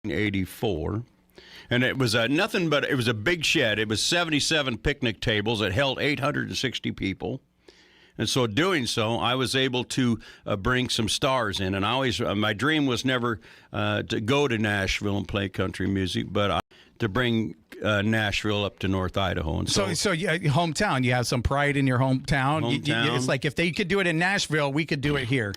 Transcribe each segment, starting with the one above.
1984. And it was nothing but, it was a big shed. It was 77 picnic tables. It held 860 people. And so doing so, I was able to bring some stars in. And I always, my dream was never to go to Nashville and play country music, but to bring Nashville up to North Idaho. And so yeah, hometown, you have some pride in your hometown. It's like if they could do it in Nashville, we could do it here.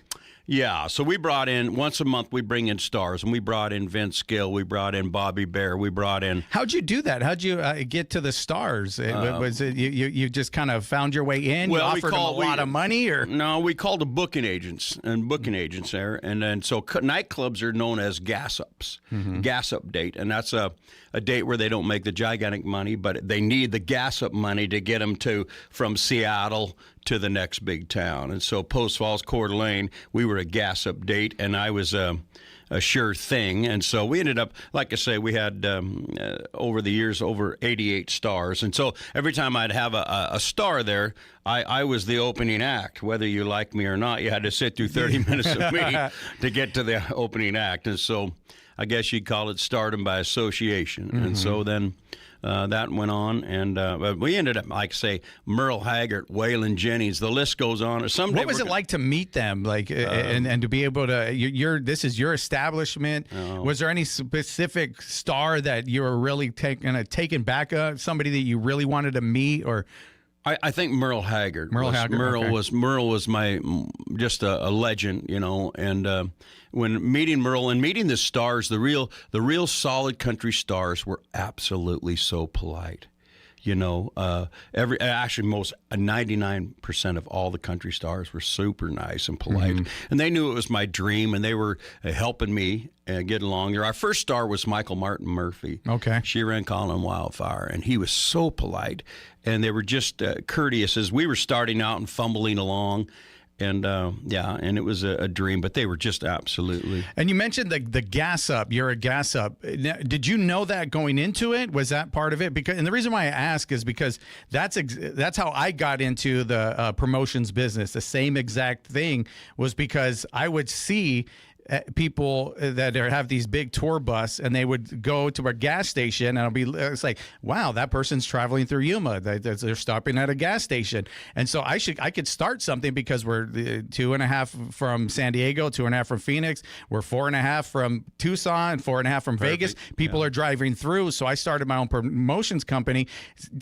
Yeah, so we brought in, once a month we bring in stars, and we brought in Vince Gill, we brought in Bobby Bear, we brought in... How'd you do that? How'd you get to the stars? Was it you just kind of found your way in? Well, you offered them a lot of money? Or no, we called the booking agents there, and then so nightclubs are known as gas ups, gas up date, and that's a date where they don't make the gigantic money, but they need the gas up money to get them from Seattle to the next big town. And so Post Falls, Coeur d'Alene, we were a gas up date, and I was a sure thing. And so we ended up, like I say, we had over the years over 88 stars. And so every time I'd have a star there, I was the opening act. Whether you liked me or not, you had to sit through 30 minutes of me to get to the opening act. And so I guess you'd call it stardom by association. And so then that went on, and we ended up, like say, Merle Haggard, Waylon Jennings. The list goes on. What was it like to meet them, like, and to be able to? This is your establishment. Was there any specific star that you were really taken back? Somebody that you really wanted to meet, or? I think Merle Haggard. Merle was my just a legend, you know. And when meeting Merle and meeting the stars, the real solid country stars were absolutely so polite. You know, most 99% of all the country stars were super nice and polite, and they knew it was my dream, and they were helping me get along there. Our first star was Michael Martin Murphy. Okay, she ran Calling Wildfire, and he was so polite, and they were just courteous as we were starting out and fumbling along. And and it was a dream, but they were just absolutely. And you mentioned the gas up. You're a gas up. Now, did you know that going into it? Was that part of it? Because, and the reason why I ask is because that's how I got into the promotions business. The same exact thing was because I would see people that have these big tour bus, and they would go to a gas station, and it's like, wow, that person's traveling through Yuma. They're stopping at a gas station. And so I could start something, because we're 2.5 from San Diego, 2.5 from Phoenix, we're 4.5 from Tucson, 4.5 from Vegas. People are driving through. So I started my own promotions company,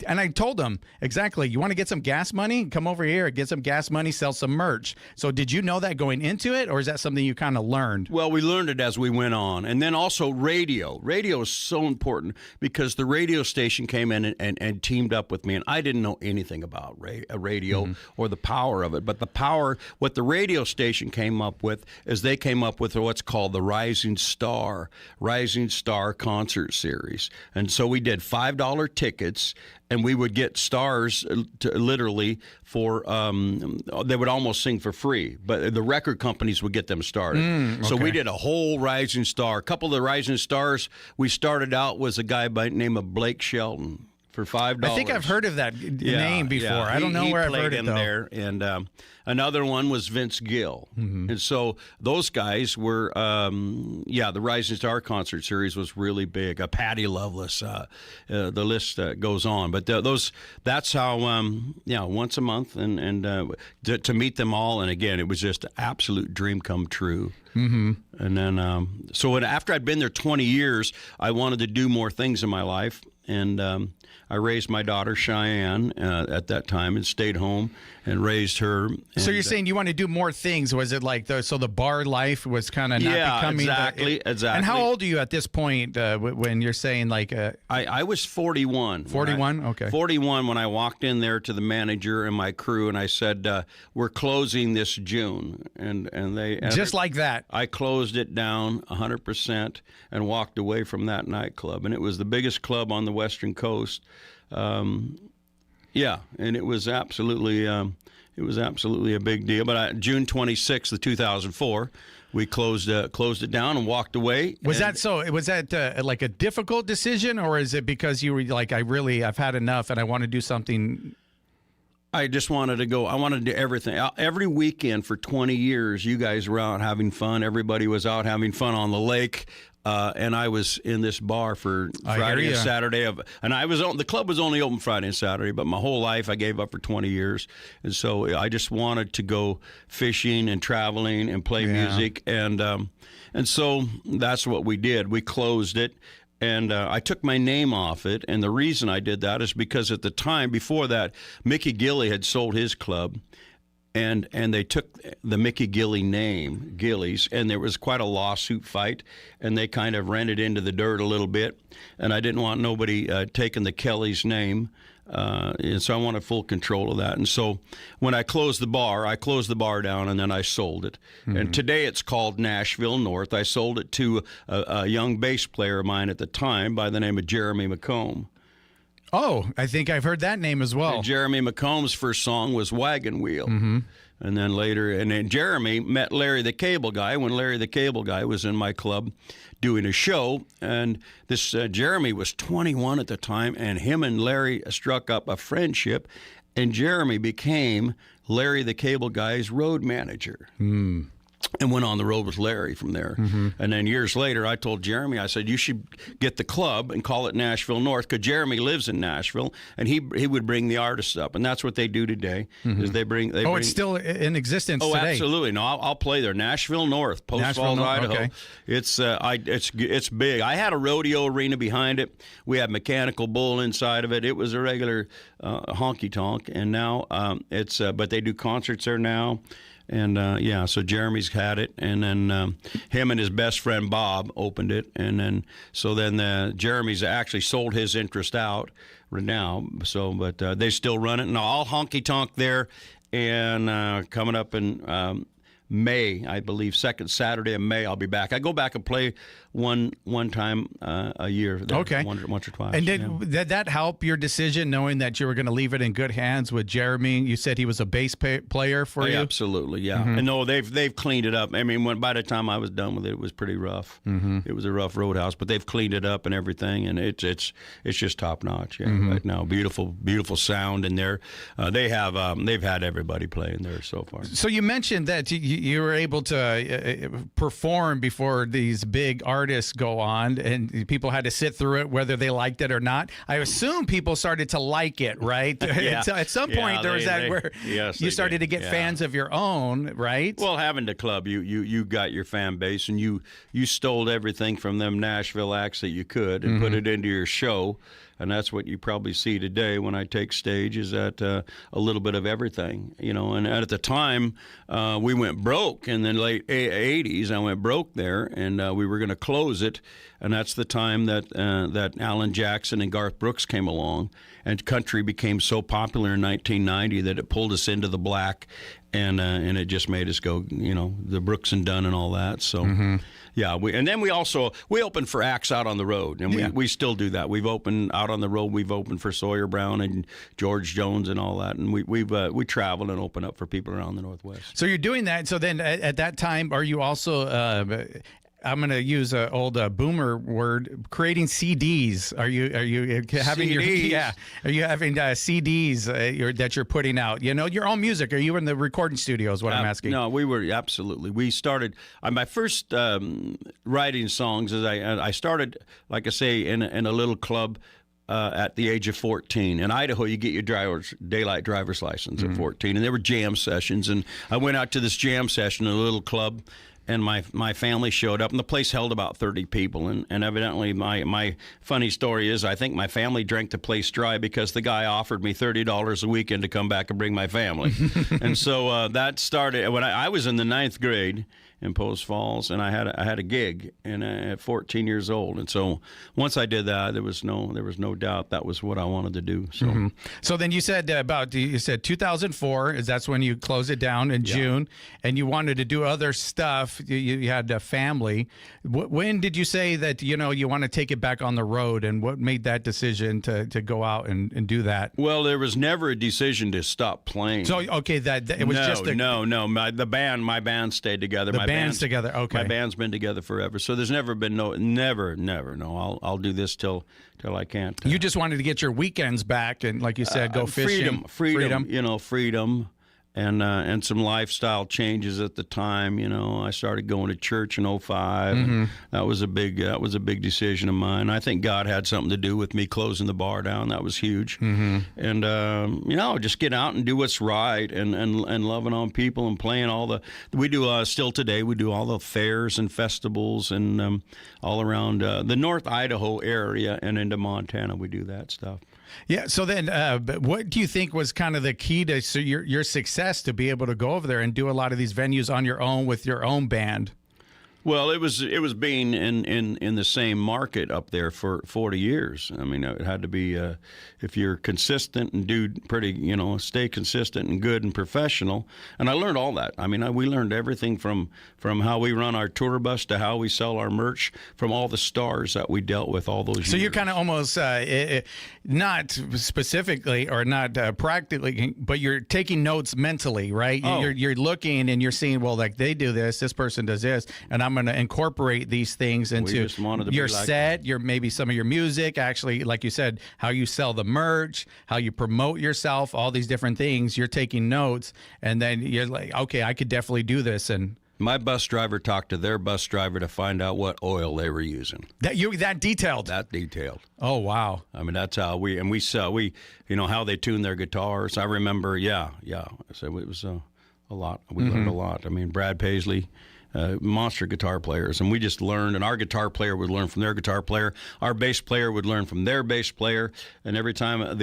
and I told them exactly, you want to get some gas money? Come over here, get some gas money, sell some merch. So did you know that going into it, or is that something you kind of learned? Well, we learned it as we went on. And then also radio. Radio is so important, because the radio station came in and teamed up with me, and I didn't know anything about radio or the power of it. But what the radio station came up with is they came up with what's called the Rising Star Concert Series. And so we did $5 tickets, and we would get stars literally for, they would almost sing for free, but the record companies would get them started. So we did a whole Rising Star. A couple of the Rising Stars we started out was a guy by the name of Blake Shelton for $5. I think I've heard of that name before. Yeah. I don't know where I've heard it, though. There. And another one was Vince Gill. And so those guys were, the Rising Star Concert Series was really big. Patty Loveless, the list goes on. But that's how, once a month, and to meet them all. And again, it was just an absolute dream come true. And then, after I'd been there 20 years, I wanted to do more things in my life. And I raised my daughter Cheyenne at that time, and stayed home and raised her. So you're saying you want to do more things? Was it like the bar life was kind of not becoming? Exactly. And how old are you at this point when you're saying like? I was 41. 41. Okay. 41 when I walked in there to the manager and my crew, and I said, "We're closing this June," and they just like that. I closed it down 100% and walked away from that nightclub, and it was the biggest club on the Western Coast. And it was absolutely a big deal. But June 26th of 2004, we closed it down and walked away. Was that like a difficult decision, or is it because you were like, I've had enough and I want to do something? I just wanted to go. I wanted to do everything. Every weekend for 20 years, you guys were out having fun. Everybody was out having fun on the lake. and I was in this bar for Friday and Saturday and the club was only open Friday and Saturday, but my whole life I gave up for 20 years, and so I just wanted to go fishing and traveling and play music, and so that's what we did. We closed it. And I took my name off it, and the reason I did that is because at the time before that, Mickey Gilley had sold his club, and they took the Mickey Gilley name, Gilley's, and there was quite a lawsuit fight, and they kind of ran it into the dirt a little bit, and I didn't want nobody taking the Kelly's name. And so I wanted full control of that. And so when I closed the bar down, and then I sold it. Mm-hmm. And today it's called Nashville North. I sold it to a young bass player of mine at the time by the name of Jeremy McComb. Oh, I think I've heard that name as well. And Jeremy McComb's first song was Wagon Wheel. Mm-hmm. And then later, and then Jeremy met Larry the Cable Guy when Larry the Cable Guy was in my club doing a show. And this Jeremy was 21 at the time, and him and Larry struck up a friendship, and Jeremy became Larry the Cable Guy's road manager. Mm. And went on the road with Larry from there. Mm-hmm. And then years later, I told Jeremy, I said, you should get the club and call it Nashville North, because Jeremy lives in Nashville, and he would bring the artists up. And that's what they do today, is they bring... it's still in existence today? Oh, absolutely. No, I'll play there. Nashville North, Post Falls, Idaho. Okay. It's big. I had a rodeo arena behind it. We had mechanical bull inside of it. It was a regular honky-tonk. And now but they do concerts there now. And, so Jeremy's had it, and then him and his best friend Bob opened it, and then Jeremy's actually sold his interest out right now, but they still run it, and I'll honky-tonk there, and coming up in May, I believe, second Saturday of May, I'll be back. I go back and play one time a year. There, okay. Once or twice. And did that help your decision, knowing that you were going to leave it in good hands with Jeremy? You said he was a bass player for you? Absolutely, yeah. Mm-hmm. And no, they've cleaned it up. I mean, by the time I was done with it, it was pretty rough. Mm-hmm. It was a rough roadhouse, but they've cleaned it up and everything, and it's just top notch. Yeah, right now, beautiful sound in there. They've had everybody playing there so far. So you mentioned that you were able to perform before these big artists go on, and people had to sit through it whether they liked it or not. I assume people started to like it, right? Yeah. At some point, there was that where you started to get fans of your own, right? Well, having the club, you got your fan base, and you stole everything from them Nashville acts that you could and put it into your show. And that's what you probably see today when I take stage, is that a little bit of everything, And at the time, we went broke in the late 80s. I went broke there, and we were going to close it. And that's the time that Alan Jackson and Garth Brooks came along, and country became so popular in 1990 that it pulled us into the black, and it just made us go, the Brooks and Dunn and all that. So. Yeah, and then we opened for acts out on the road, and we still do that. We've opened out on the road. We've opened for Sawyer Brown and George Jones and all that, and we travel and open up for people around the Northwest. So you're doing that. So then at that time, are you also? I'm going to use an old boomer word, creating CDs. Are you having CDs? Are you having CDs that you're putting out? Your own music. Are you in the recording studio is what I'm asking. No, we were absolutely. We started my first writing songs is I started, like I say, in a little club at the age of 14. In Idaho, you get your daylight driver's license at 14, and there were jam sessions, and I went out to this jam session in a little club. And my family showed up, and the place held about 30 people. And evidently, my funny story is, I think my family drank the place dry because the guy offered me $30 a weekend to come back and bring my family. And so that started when I was in the 9th grade in Post Falls, and I had a gig at 14 years old. And so once I did that, there was no doubt that was what I wanted to do. So So then you said 2004 that's when you closed it down in June, and you wanted to do other stuff. You had a family. When did you say that you want to take it back on the road, and what made that decision to go out and do that? Well, there was never a decision to stop playing. So okay, it was my band stayed together. Band's together. Okay. My band's been together forever. So there's never been never. I'll do this till I can't. You just wanted to get your weekends back, and like you said, go fishing. Freedom. Freedom. and some lifestyle changes at the time. I started going to church in '05. And that was a big decision of mine. I think God had something to do with me closing the bar down. That was huge. And just get out and do what's right, and loving on people and playing we do still today. We do all the fairs and festivals and all around the North Idaho area and into Montana. We do that stuff. Yeah. So then, what do you think was kind of the key to your success to be able to go over there and do a lot of these venues on your own with your own band? Well, it was being in the same market up there for 40 years. I mean, it had to be if you're consistent and do pretty, stay consistent and good and professional. And I learned all that. I mean, we learned everything from how we run our tour bus to how we sell our merch, from all the stars that we dealt with all those years. So you're kind of almost not specifically or not practically, but you're taking notes mentally, right? Oh. You're looking and you're seeing, well, like they do this person does this, and I'm going to incorporate these things into your set, maybe some of your music, actually, like you said, how you sell the merch, how you promote yourself, all these different things. You're taking notes, and then you're like, okay, I could definitely do this. And my bus driver talked to their bus driver to find out what oil they were using. That detailed. That detailed. Oh wow! I mean, that's how we sell. How they tune their guitars. I remember, yeah. So it was a lot. We learned a lot. I mean, Brad Paisley. Monster guitar players, and we just learned, and our guitar player would learn from their guitar player, our bass player would learn from their bass player, and every time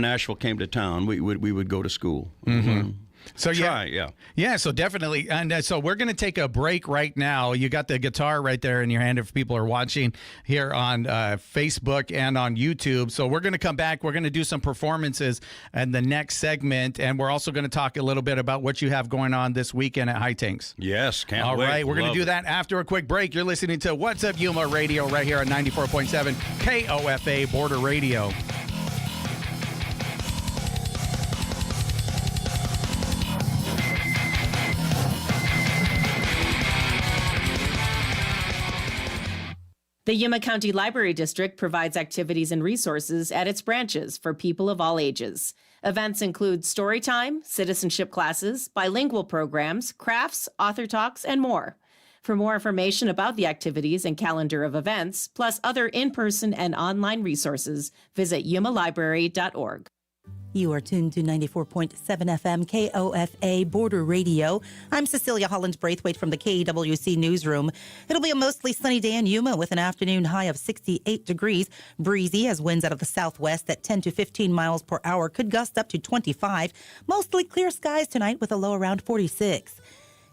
Nashville came to town, we would go to school and learn. So so definitely, and so we're going to take a break right now. You got the guitar right there in your hand if people are watching here on Facebook and on YouTube. So we're going to come back. We're going to do some performances in the next segment, and we're also going to talk a little bit about what you have going on this weekend at High Tanks. Yes, can't wait. All right, we're going to do that after a quick break. You're listening to What's Up Yuma Radio right here on 94.7 KOFA Border Radio. The Yuma County Library District provides activities and resources at its branches for people of all ages. Events include story time, citizenship classes, bilingual programs, crafts, author talks, and more. For more information about the activities and calendar of events, plus other in-person and online resources, visit yumalibrary.org. You are tuned to 94.7 FM KOFA Border Radio. I'm Cecilia Holland-Braithwaite from the KEWC Newsroom. It'll be a mostly sunny day in Yuma with an afternoon high of 68 degrees. Breezy as winds out of the southwest at 10 to 15 miles per hour could gust up to 25. Mostly clear skies tonight with a low around 46.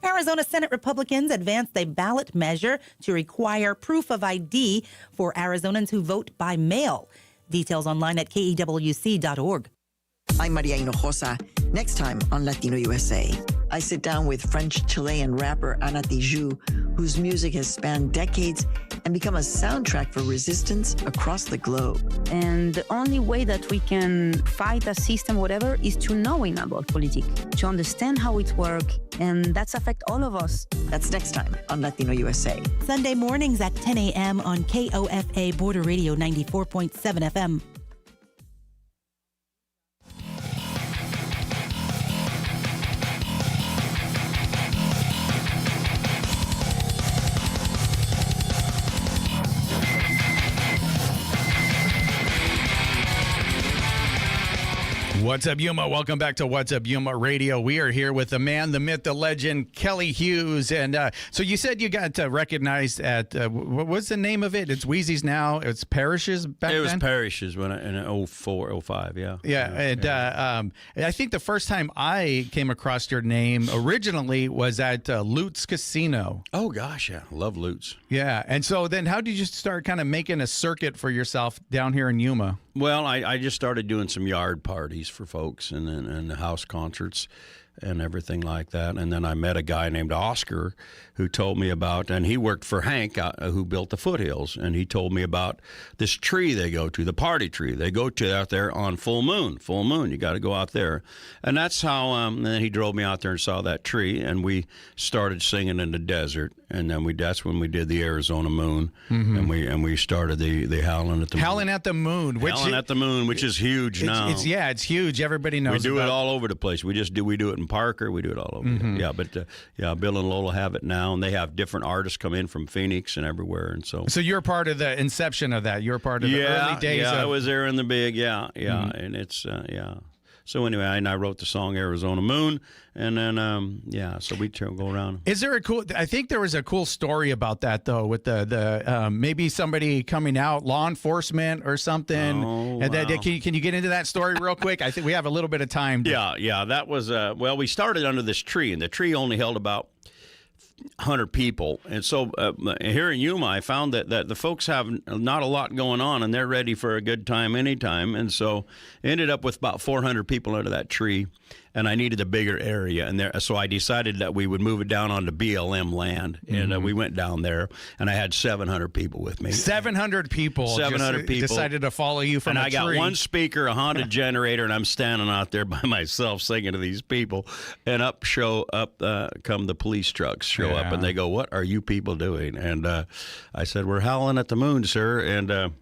Arizona Senate Republicans advanced a ballot measure to require proof of ID for Arizonans who vote by mail. Details online at KEWC.org. I'm Maria Hinojosa. Next time on Latino USA, I sit down with French-Chilean rapper Ana Tijoux, whose music has spanned decades and become a soundtrack for resistance across the globe. And the only way that we can fight a system, whatever, is to knowing about politics, to understand how it works, and that's affect all of us. That's next time on Latino USA. Sunday mornings at 10 a.m. on KOFA Border Radio 94.7 FM. What's up, Yuma? Welcome back to What's Up Yuma Radio. We are here with the man, the myth, the legend, Kelly Hughes. And so you said you got recognized at, what's the name of it? It's Wheezy's now. It's Parishes back then? It was Parishes when in 04, 05, yeah. Yeah, and I think the first time I came across your name originally was at Lutz Casino. Oh, gosh, yeah. Love Lutz. Yeah, and so then how did you start kind of making a circuit for yourself down here in Yuma? Well, I just started doing some yard parties for folks and house concerts. and everything like that. And then I met a guy named Oscar who told me about, and he worked for Hank, who built the foothills, and he told me about this tree they go to, the party tree. They go to out there on full moon. Full moon, you got to go out there. And that's how, and then he drove me out there and saw that tree, and we started singing in the desert. And then that's when we did the Arizona Moon, and we started the Howling at the Moon. Howling at the Moon. Howling at the Moon, which is huge now. It's huge. Everybody knows. We do it all over the place. We do it in Parker. We do it all over. Yeah, but Bill and Lola have it now, and they have different artists come in from Phoenix and everywhere, and so. So you're part of the inception of that. You're part of the early days. Yeah, I was there in the big. And it's So anyway, I wrote the song Arizona Moon, and then so we go around. Is there a cool? I think there was a cool story about that though, with the maybe somebody coming out, law enforcement or something. Oh, and wow. Can you get into that story real quick? I think we have a little bit of time. Yeah, that was we started under this tree, and the tree only held about 100 people, and so here in Yuma, I found that the folks have not a lot going on, and they're ready for a good time anytime, and so I ended up with about 400 people under that tree, and I needed a bigger area, and so I decided that we would move it down onto BLM land, and we went down there, and I had 700 people with me. 700 people. 700 people decided to follow you from and a I got tree. one speaker, a Honda generator, and I'm standing out there by myself singing to these people, and up come the police trucks show up, and they go, "What are you people doing?" And I said, "We're howling at the moon, sir." And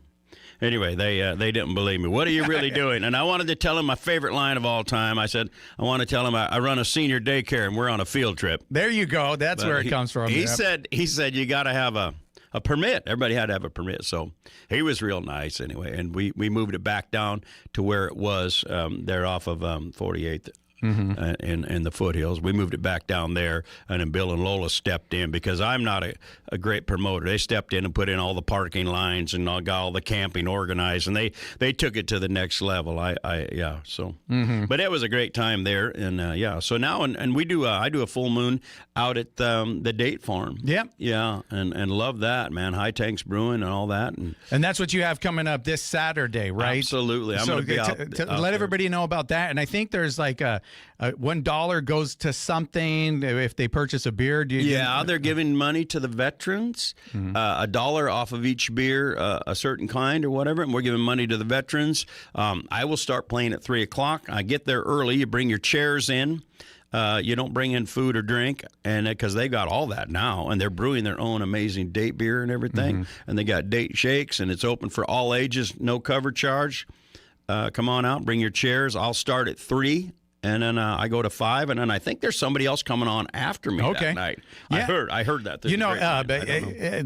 anyway, they didn't believe me. "What are you really doing?" And I wanted to tell him my favorite line of all time. I said, I want to tell him I run a senior daycare, and we're on a field trip. There you go. That's where it comes from. He said you got to have a permit. Everybody had to have a permit. So he was real nice anyway. And we moved it back down to where it was there off of 48th. In the foothills. We moved it back down there, and then Bill and Lola stepped in because I'm not a great promoter. They stepped in and put in all the parking lines and got all the camping organized, and they took it to the next level. But it was a great time there, and so now and we do I do a full moon out at the date farm. Yep. Yeah, and love that, man. High Tanks Brewing and all that, and that's what you have coming up this Saturday, right? Absolutely. I'm going to be out to let everybody know about that. And I think there's like $1 goes to something if they purchase a beer. They're giving money to the veterans, $1 off of each beer, a certain kind or whatever, and we're giving money to the veterans. I will start playing at 3 o'clock. I get there early. You bring your chairs in. You don't bring in food or drink, and because they got all that now, and they're brewing their own amazing date beer and everything, and they got date shakes, and it's open for all ages, no cover charge. Come on out, bring your chairs. I'll start at 3. And then I go to 5, and then I think there's somebody else coming on after me that night. Yeah. I heard that.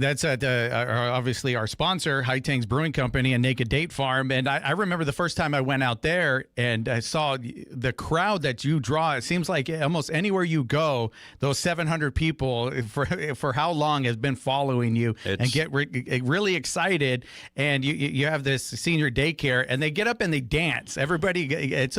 That's at obviously our sponsor, High Tanks Brewing Company and Naked Date Farm. And I remember the first time I went out there and I saw the crowd that you draw. It seems like almost anywhere you go, those 700 people for how long has been following you and get really excited. And you have this senior daycare, and they get up and they dance. Everybody, it's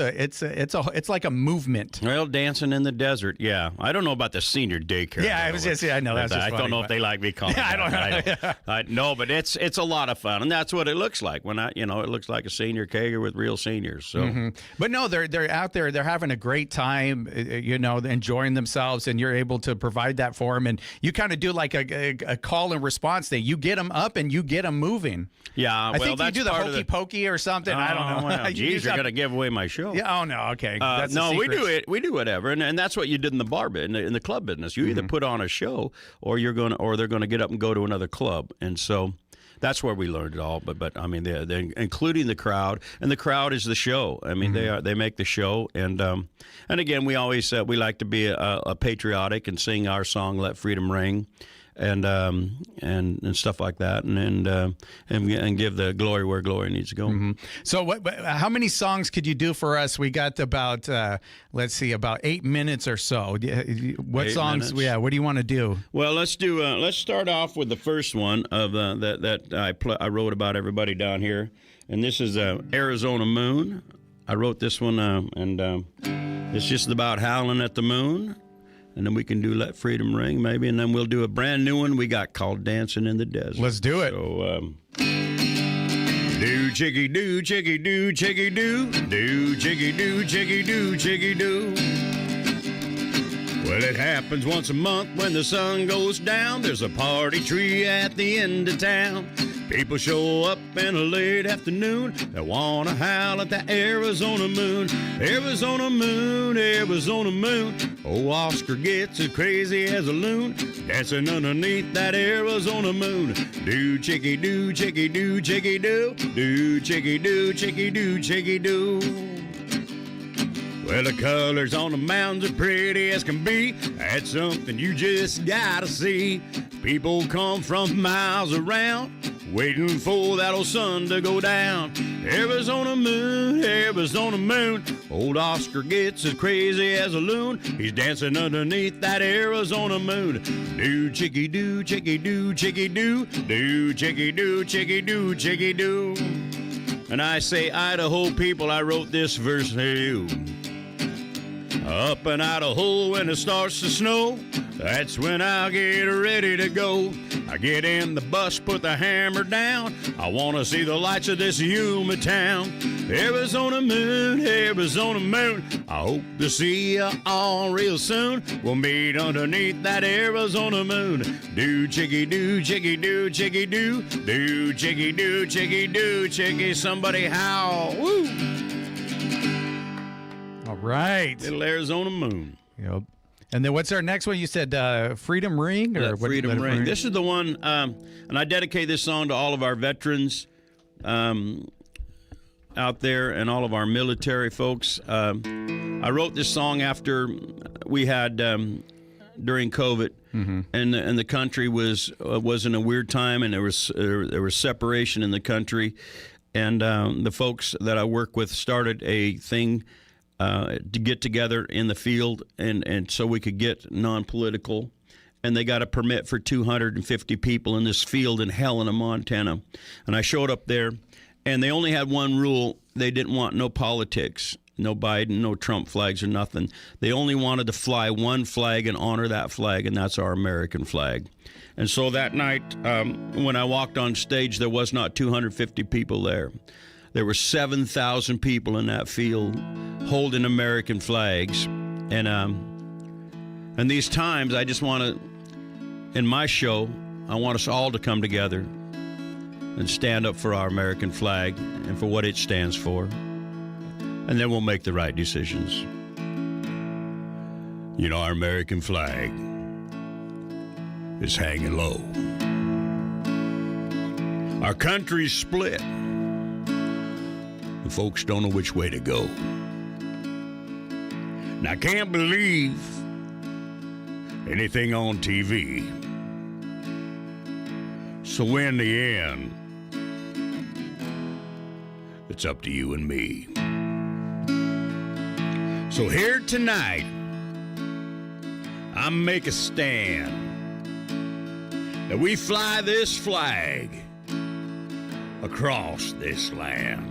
like a movement. Well, dancing in the desert, yeah. I don't know about the senior daycare. Yeah, I know that's just I funny, don't know if they like me calling. I don't know. I know, but it's a lot of fun, and that's what it looks like when it looks like a senior kegger with real seniors. So, but no, they're out there. They're having a great time. Enjoying themselves, and you're able to provide that for them. And you kind of do like a call and response thing. You get them up and you get them moving. Yeah, I think that's you do the hokey pokey or something. I don't know. Well, geez, you're gonna give away my show. Yeah. Oh no. Okay. No, we do it. We do whatever, and that's what you did in the bar in the club business. You either put on a show, or they're gonna get up and go to another club, and so that's where we learned it all. But I mean, they're including the crowd, and the crowd is the show. I mean, they make the show, and again, we always we like to be a patriotic and sing our song "Let Freedom Ring." And stuff like that, and give the glory where glory needs to go. So, how many songs could you do for us? We got about let's see, about 8 minutes or so. What 8 songs? minutes? Yeah, what do you want to do? Well, let's do. Let's start off with the first one of that I wrote about everybody down here, and this is Arizona Moon. I wrote this one, and it's just about howling at the moon. And then we can do Let Freedom Ring, maybe, and then we'll do a brand new one we got called Dancing in the Desert. Let's do it. So, do chiggy do, chiggy do, chiggy do, do chiggy do, chiggy do, chiggy do. Well, it happens once a month when the sun goes down. There's a party tree at the end of town. People show up in a late afternoon. They wanna howl at the Arizona moon. Arizona moon, Arizona moon. Oh, Oscar gets as crazy as a loon, dancing underneath that Arizona moon. Do chicky do, chicky do, chicky do. Do chicky do, chicky do, chicky do. Well, the colors on the mountains are pretty as can be. That's something you just gotta see. People come from miles around, waiting for that old sun to go down. Arizona moon, Arizona moon. Old Oscar gets as crazy as a loon. He's dancing underneath that Arizona moon. Do chicky do, chicky do, chicky do. Do chicky do, chicky do, chicky do. And I say, Idaho people, I wrote this verse for you. Up in Idaho when it starts to snow, that's when I'll get ready to go. I get in the bus, put the hammer down. I want to see the lights of this Yuma town. Arizona moon, Arizona moon. I hope to see you all real soon. We'll meet underneath that Arizona moon. Do chicky do, chicky do, chicky do. Do chicky do, chicky do, chicky. Somebody howl. Woo! All right. Little Arizona moon. Yep. And then what's our next one? You said Freedom Ring? Or what? Freedom Ring. This is the one, and I dedicate this song to all of our veterans out there and all of our military folks. I wrote this song after we had, during COVID, and the country was in a weird time, and there was separation in the country. And the folks that I work with started a thing to get together in the field, and so we could get non-political. And they got a permit for 250 people in this field in Helena, Montana. And I showed up there, and they only had one rule. They didn't want no politics, no Biden, no Trump flags or nothing. They only wanted to fly one flag and honor that flag, and that's our American flag. And so that night, when I walked on stage, there was not 250 people there. There were 7,000 people in that field holding American flags. And these times, I just want to, in my show, I want us all to come together and stand up for our American flag and for what it stands for. And then we'll make the right decisions. You know, our American flag is hanging low. Our country's split. The folks don't know which way to go. And I can't believe anything on TV. So in the end, it's up to you and me. So here tonight, I make a stand that we fly this flag across this land.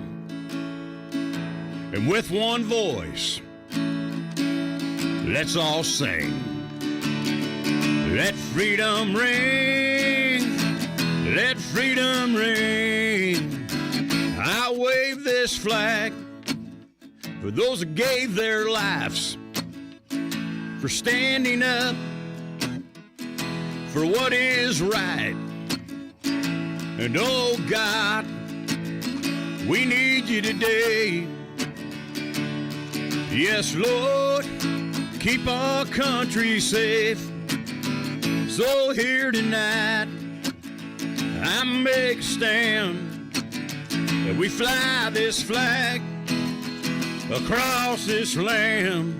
And with one voice, let's all sing. Let freedom ring, let freedom ring. I wave this flag for those that gave their lives, for standing up for what is right. And oh God, we need you today. Yes, Lord, keep our country safe. So here tonight, I make a stand that we fly this flag across this land.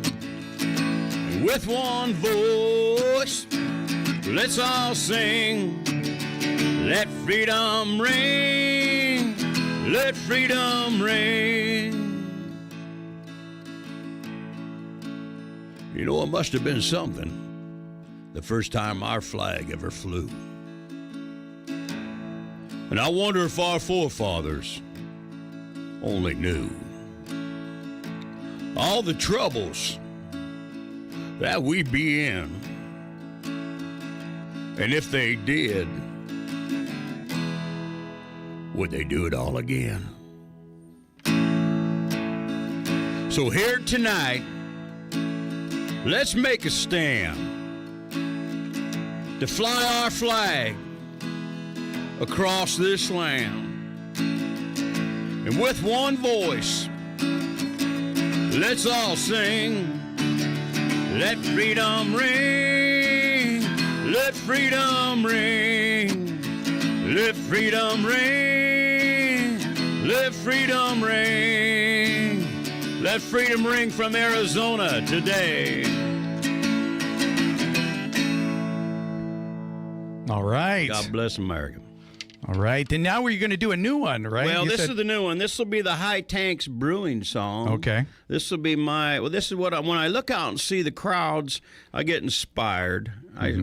And with one voice, let's all sing. Let freedom ring, let freedom ring. You know, it must have been something the first time our flag ever flew. And I wonder if our forefathers only knew all the troubles that we'd be in. And if they did, would they do it all again? So here tonight, Let's make a stand to fly our flag across this land. And with one voice, let's all sing. Let freedom ring. Let freedom ring. Let freedom ring. Let freedom ring. Let freedom ring from Arizona today. All right. God bless America. All right. Then now we're going to do a new one, right? Well, You this said- is the new one. This will be the High Tanks Brewing song. Okay. This will be this is what when I look out and see the crowds, I get inspired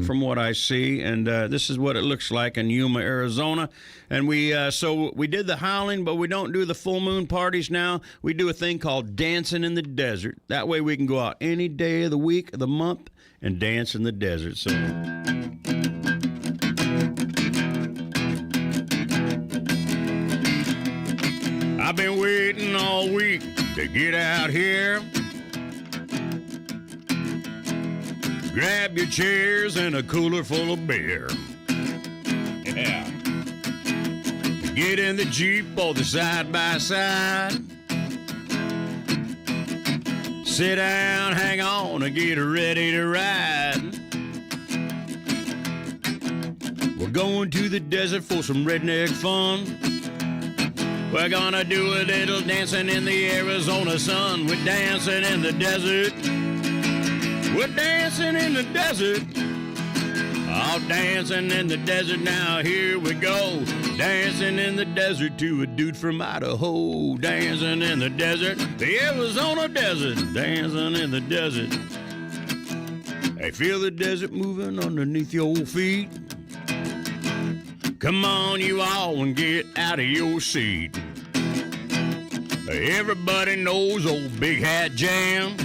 from what I see. And this is what it looks like in Yuma, Arizona. And so we did the howling, but we don't do the full moon parties now. We do a thing called dancing in the desert. That way we can go out any day of the week, of the month, and dance in the desert. So. I've been waiting all week to get out here. Grab your chairs and a cooler full of beer. Yeah. Get in the Jeep or the side by side. Sit down, hang on, and get ready to ride. We're going to the desert for some redneck fun. We're gonna do a little dancing in the Arizona sun. We're dancing in the desert. We're dancing in the desert. Oh, dancing in the desert now, here we go. Dancing in the desert to a dude from Idaho. Dancing in the desert, the Arizona desert. Dancing in the desert. Hey, feel the desert moving underneath your feet. Come on, you all, and get out of your seat. Everybody knows old Big Hat Jam.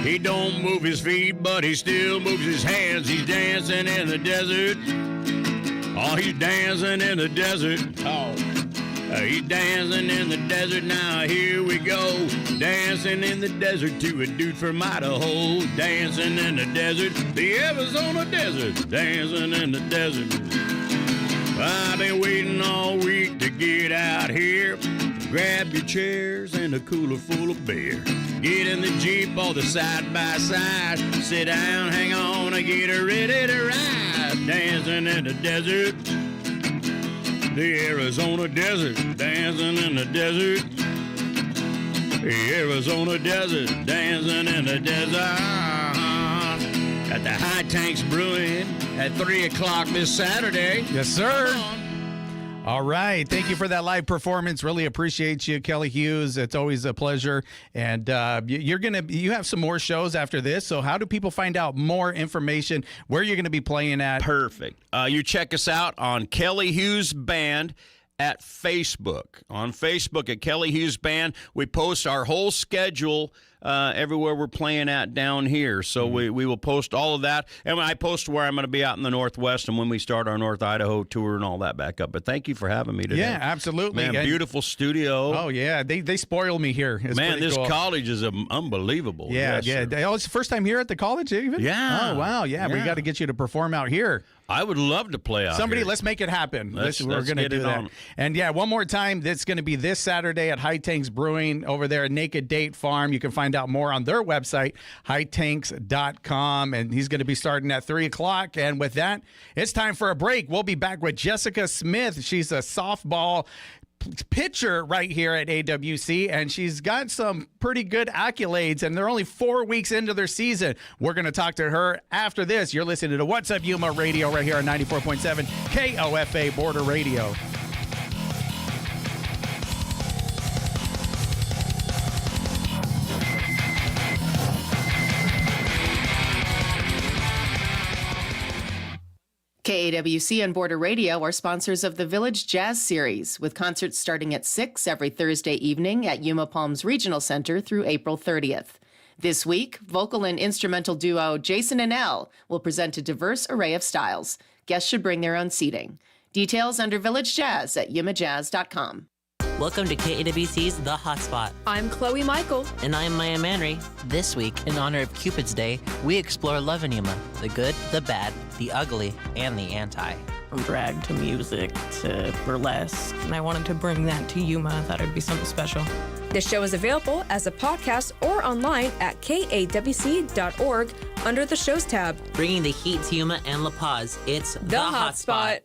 He don't move his feet, but he still moves his hands. He's dancing in the desert. Oh, he's dancing in the desert. Oh, he's dancing in the desert now. Here we go. Dancing in the desert to a dude from Idaho. Dancing in the desert, the Arizona desert. Dancing in the desert. I've been waiting all week to get out here. Grab your chairs and a cooler full of beer. Get in the Jeep or the side by side. Sit down, hang on, and get ready to ride. Dancing in the desert, the Arizona desert. Dancing in the desert, the Arizona desert. Dancing in the desert. At the High Tanks Brewing at 3 o'clock this Saturday. Yes, sir. Come on. All right. Thank you for that live performance. Really appreciate you, Kelly Hughes. It's always a pleasure. And you have some more shows after this. So how do people find out more information, where you're going to be playing at? Perfect. You check us out on Kelly Hughes Band at Facebook. On Facebook at Kelly Hughes Band, we post our whole schedule everywhere we're playing at down here. So we will post all of that. And I post where I'm going to be out in the Northwest and when we start our North Idaho tour and all that back up. But thank you for having me today. Yeah, absolutely. Man, And- beautiful studio. Oh, yeah. They spoil me here. It's Man, pretty this cool. college is unbelievable. Yeah, Yes, yeah. sir. Oh, it's the first time here at the college, even? Yeah. Oh, wow. Yeah, we Yeah. got to get you to perform out here. I would love to play out Somebody, here. let's make it happen. Let's We're going to get do it that. on. And yeah, one more time, that's going to be this Saturday at High Tanks Brewing over there at Naked Date Farm. You can find out more on their website, hightanks.com. And he's going to be starting at 3 o'clock. And with that, it's time for a break. We'll be back with Jessica Smith. She's a softball pitcher right here at AWC, and she's got some pretty good accolades, and they're only 4 weeks into their season. We're going to talk to her after this. You're listening to What's Up Yuma Radio right here on 94.7 KOFA Border Radio. KAWC and Border Radio are sponsors of the Village Jazz Series, with concerts starting at 6 every Thursday evening at Yuma Palms Regional Center through April 30th. This week, vocal and instrumental duo Jason and Elle will present a diverse array of styles. Guests should bring their own seating. Details under Village Jazz at yumajazz.com. Welcome to KAWC's The Hotspot. I'm Chloe Michael. And I'm Maya Manry. This week, in honor of Cupid's Day, we explore love in Yuma. The good, the bad, the ugly, and the anti. From drag to music to burlesque. And I wanted to bring that to Yuma. I thought it'd be something special. The show is available as a podcast or online at kawc.org under the shows tab. Bringing the heat to Yuma and La Paz, it's The Hotspot.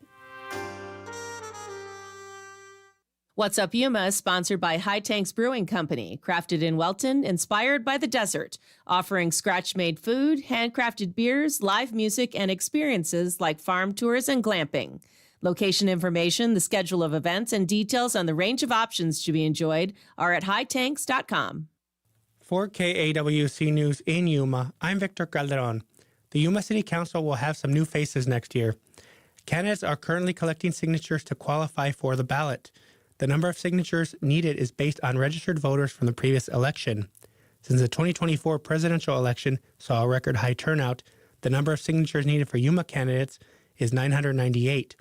What's Up Yuma is sponsored by High Tanks Brewing Company, crafted in Welton, inspired by the desert, offering scratch-made food, handcrafted beers, live music, and experiences like farm tours and glamping. Location information, the schedule of events, and details on the range of options to be enjoyed are at hightanks.com. For KAWC News in Yuma, I'm Victor Calderon. The Yuma City Council will have some new faces next year. Candidates are currently collecting signatures to qualify for the ballot. The number of signatures needed is based on registered voters from the previous election. Since the 2024 presidential election saw a record high turnout, the number of signatures needed for Yuma candidates is 998.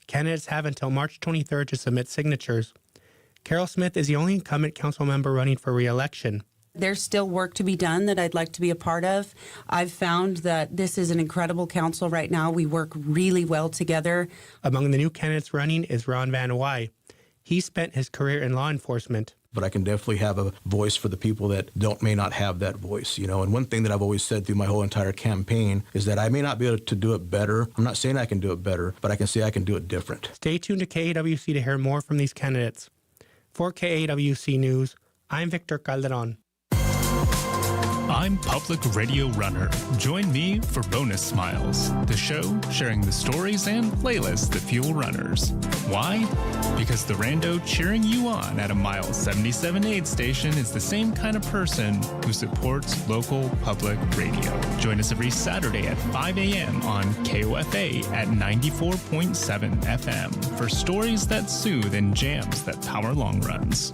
Candidates have until March 23rd to submit signatures. Carol Smith is the only incumbent council member running for re-election. There's still work to be done that I'd like to be a part of. I've found that this is an incredible council right now. We work really well together. Among the new candidates running is Ron Van Wy. He spent his career in law enforcement. But I can definitely have a voice for the people that may not have that voice, And one thing that I've always said through my whole entire campaign is that I may not be able to do it better. I'm not saying I can do it better, but I can say I can do it different. Stay tuned to KAWC to hear more from these candidates. For KAWC News, I'm Victor Calderon. I'm Public Radio Runner. Join me for Bonus Smiles, the show sharing the stories and playlists that fuel runners. Why? Because the rando cheering you on at a mile 77 aid station is the same kind of person who supports local public radio. Join us every Saturday at 5 a.m. on KOFA at 94.7 FM for stories that soothe and jams that power long runs.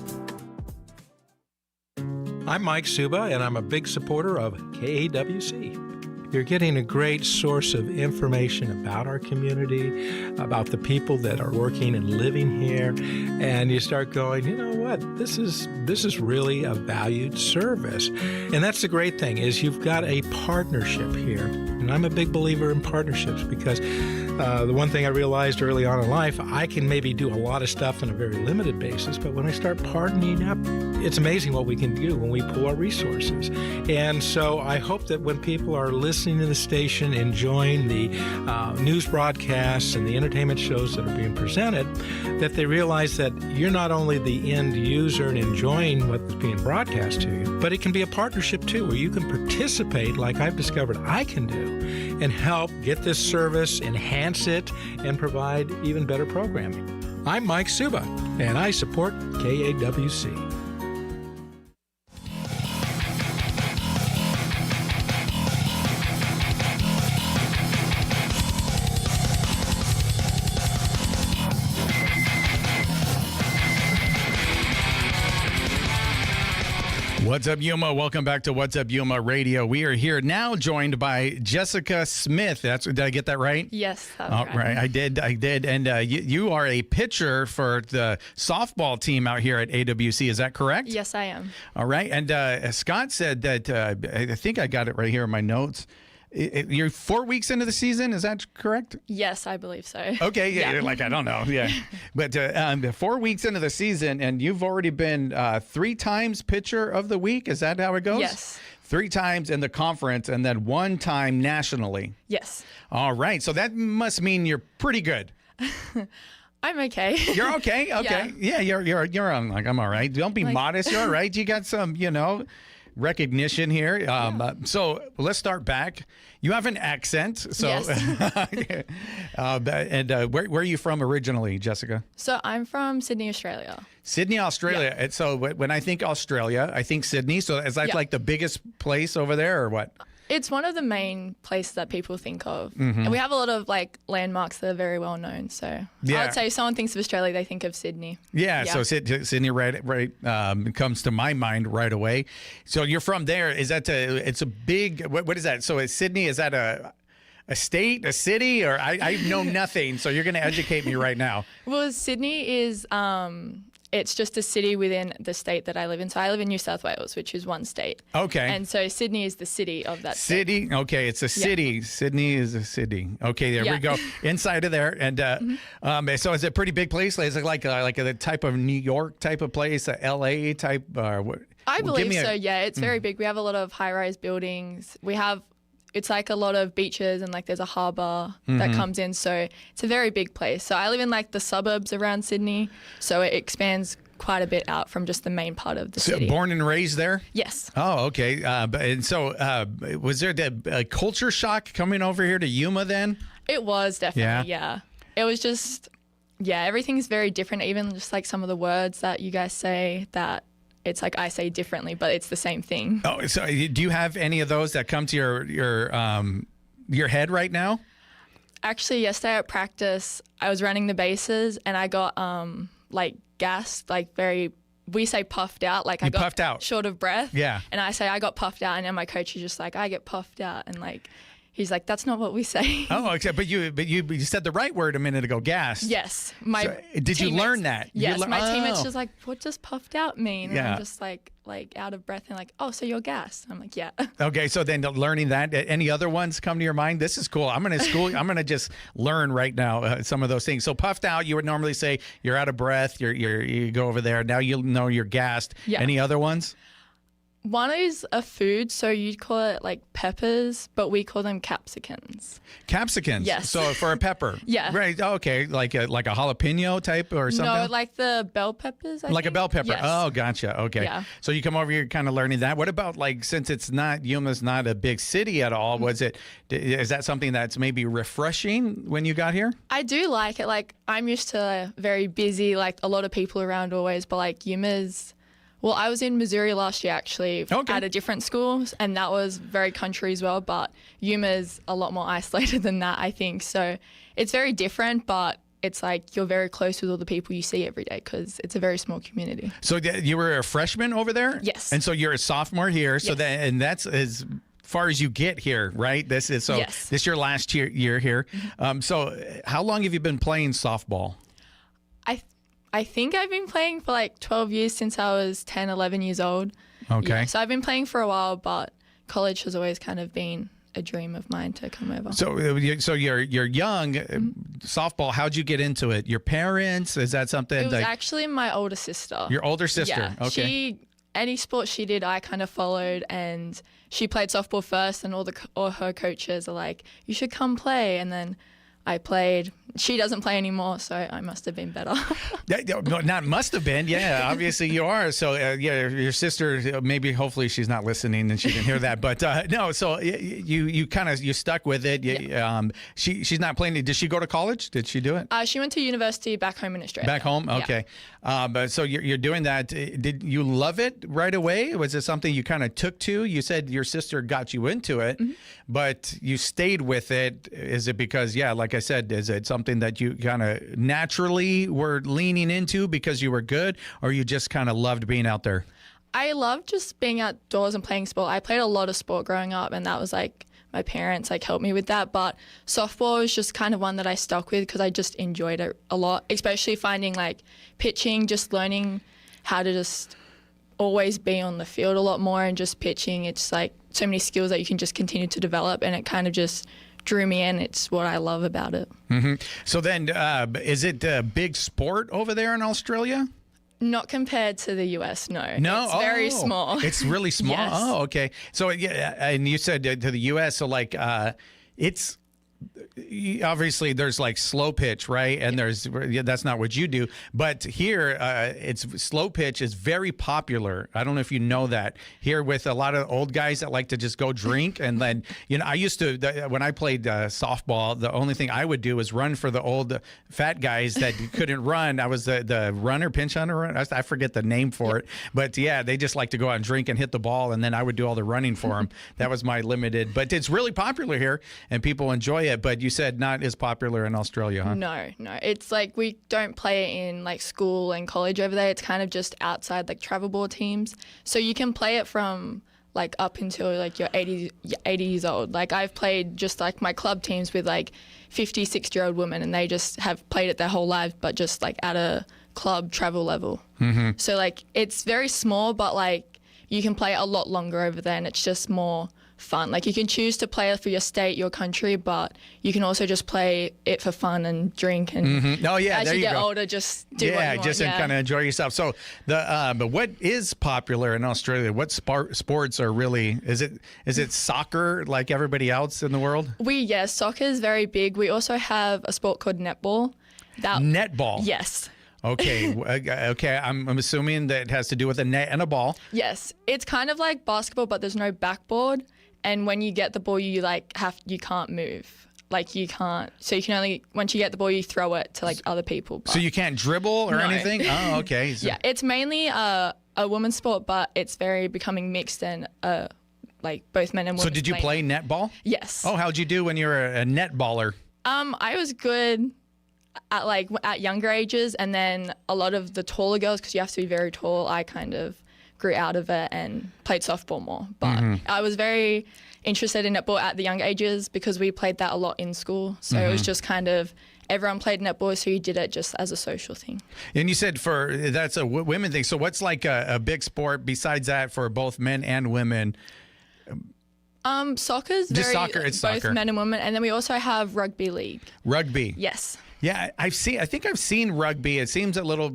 I'm Mike Suba, and I'm a big supporter of KAWC. You're getting a great source of information about our community, about the people that are working and living here, and you start going, you know what, this is really a valued service. And that's the great thing, is you've got a partnership here. And I'm a big believer in partnerships because the one thing I realized early on in life, I can maybe do a lot of stuff on a very limited basis, but when I start partnering up, it's amazing what we can do when we pool our resources. And so I hope that when people are listening to the station, enjoying the news broadcasts and the entertainment shows that are being presented, that they realize that you're not only the end user and enjoying what's being broadcast to you, but it can be a partnership too, where you can participate like I've discovered I can do and help get this service, enhance it, and provide even better programming. I'm Mike Suba, and I support KAWC. What's up, Yuma? Welcome back to What's Up, Yuma Radio. We are here now joined by Jessica Smith. Did I get that right? Yes. All right. I did. And you are a pitcher for the softball team out here at AWC. Is that correct? Yes, I am. All right. And Scott said that, I think I got it right here in my notes. You're 4 weeks into the season, is that correct? Yes, I believe so. Okay, yeah. Like, I don't know, yeah. But 4 weeks into the season, and you've already been 3 times pitcher of the week. Is that how it goes? Yes. 3 times in the conference, and then 1 time nationally. Yes. All right, so that must mean you're pretty good. I'm okay. You're okay? Okay. Yeah, you're on, like, I'm all right. Don't be modest. You're all right. You got some, recognition here. So let's start back. You have an accent. So, yes. Where are you from originally, Jessica? So I'm from Sydney, Australia. Sydney, Australia. Yeah. And so when I think Australia, I think Sydney. So is that like the biggest place over there or what? It's one of the main places that people think of. Mm-hmm. And we have a lot of landmarks that are very well known. So I would say if someone thinks of Australia, they think of Sydney. Yeah. So Sydney right comes to my mind right away. So you're from there. Is that it's a big, what is that? So is Sydney, is that a state, a city, or I know nothing. So you're going to educate me right now. Well, Sydney is, it's just a city within the state that I live in. So I live in New South Wales, which is one state. Okay. And so Sydney is the city of that state. City. Okay, it's a city. Sydney is a city. Okay, there we go. Inside of there, and so is it a pretty big place? Is it like a type of New York type of place, a LA type? I believe so. Yeah, it's very big. We have a lot of high-rise buildings. It's like a lot of beaches and like there's a harbour that comes in. So it's a very big place. So I live in like the suburbs around Sydney. So it expands quite a bit out from just the main part of the city. Born and raised there? Yes. Oh, okay. And so was there a culture shock coming over here to Yuma then? It was definitely, yeah. It was just, everything's very different. Even just like some of the words that you guys say that it's like I say differently, but it's the same thing. Oh, so do you have any of those that come to your head right now? Actually, yesterday at practice, I was running the bases and I got like gassed, like we say puffed out, like I got puffed out, short of breath. Yeah. And I say I got puffed out, and then my coach is just like, I get puffed out, and like he's like, that's not what we say. Oh, okay. But you said the right word a minute ago, gassed. Yes. Did you learn that? Yes. My teammate's just like, what does puffed out mean? And Yeah. I'm just like out of breath and like, oh, so you're gassed. I'm like, yeah. Okay. So then learning that, any other ones come to your mind? This is cool. I'm going to just learn right now some of those things. So puffed out, you would normally say you're out of breath. You go over there. Now you'll know you're gassed. Yeah. Any other ones? One is a food, so you'd call it like peppers, but we call them capsicums. Capsicums? Yes. So for a pepper? Yeah. Right. Okay. Like a jalapeno type or something? No, like the bell peppers, I Like think. a bell pepper. Yes. Oh, gotcha. Okay. Yeah. So you come over here kind of learning that. What about since Yuma's not a big city at all, is that something that's maybe refreshing when you got here? I do like it. Like I'm used to very busy, like a lot of people around always, but like Yuma's, well, I was in Missouri last year actually at a different school, and that was very country as well, but Yuma's a lot more isolated than that, I think. So it's very different, but it's like you're very close with all the people you see every day because it's a very small community. So you were a freshman over there? Yes. And so you're a sophomore here. So Yes. that's as far as you get here, right? This is your last year here. So how long have you been playing softball? I think I've been playing for like 12 years since I was 10, 11 years old. Okay. Yeah, so I've been playing for a while, but college has always kind of been a dream of mine to come over. So you're young. Softball, how'd you get into it? Your parents? Is that something? It was actually my older sister. Your older sister? Yeah. Okay. Any sport she did, I kind of followed, and she played softball first, and all her coaches are like, you should come play. And then I played. She doesn't play anymore, so I must have been better. Not must have been. Yeah, obviously you are. So your sister, maybe, hopefully she's not listening and she didn't hear that. But no, so you stuck with it. Yeah. She's not playing. Did she go to college? Did she do it? She went to university back home in Australia. Back home? Okay. Yeah. But so you're doing that. Did you love it right away? Was it something you kind of took to? You said your sister got you into it, but you stayed with it. Is it because, like I said, is it something that you kind of naturally were leaning into because you were good, or you just kind of loved being out there? I loved just being outdoors and playing sport. I played a lot of sport growing up, and that was like my parents helped me with that. But softball was just kind of one that I stuck with because I just enjoyed it a lot, especially finding like pitching, just learning how to just always be on the field a lot more and just pitching. It's like so many skills that you can just continue to develop, and it kind of just drew me in. It's what I love about it. Mm-hmm. So then, is it a big sport over there in Australia? Not compared to the US, no. No, it's very small. It's really small. Yes. Oh, okay. So and you said to the US, so like it's obviously there's like slow pitch, right? And that's not what you do, but here it's slow pitch is very popular. I don't know if you know that here with a lot of old guys that like to just go drink. And then I used to when I played softball, the only thing I would do was run for the old fat guys that couldn't run. I was the runner, pinch runner. I forget the name for it, but they just like to go out and drink and hit the ball, and then I would do all the running for them. That was my limited, but it's really popular here and people enjoy it. But you said not as popular in Australia, huh? No. It's like we don't play it in like school and college over there. It's kind of just outside like travel ball teams. So you can play it from like up until like you're 80 years old. Like I've played just like my club teams with like 50, 60-year-old women, and they just have played it their whole lives, but just like at a club travel level. So like it's very small, but like you can play a lot longer over there, and it's just more fun. Like you can choose to play for your state, your country, but you can also just play it for fun and drink. And Oh yeah, as there you you get go. older, just do what you want. Just kind of enjoy yourself. So but what is popular in Australia? What sports are really? Is it soccer like everybody else in the world? Soccer is very big. We also have a sport called netball. Netball. Yes. Okay. Okay. I'm assuming that it has to do with a net and a ball. Yes, it's kind of like basketball, but there's no backboard. And when you get the ball, you can't move. Like you can't. So you can only, once you get the ball, you throw it to like other people. So you can't dribble or anything? Oh, okay. So. Yeah, it's mainly a women's sport, but it's very becoming mixed and like both men and women. So did you play netball? Yes. Oh, how'd you do when you were a netballer? I was good at younger ages, and then a lot of the taller girls, because you have to be very tall, I kind of grew out of it and played softball more. But I was very interested in netball at the young ages because we played that a lot in school. So it was just kind of everyone played netball, so you did it just as a social thing. And you said that's a women thing. So what's like a big sport besides that for both men and women? Soccer's just very soccer. It's both soccer. Men and women, and then we also have rugby league. Rugby. Yes. Yeah, I think I've seen rugby. It seems a little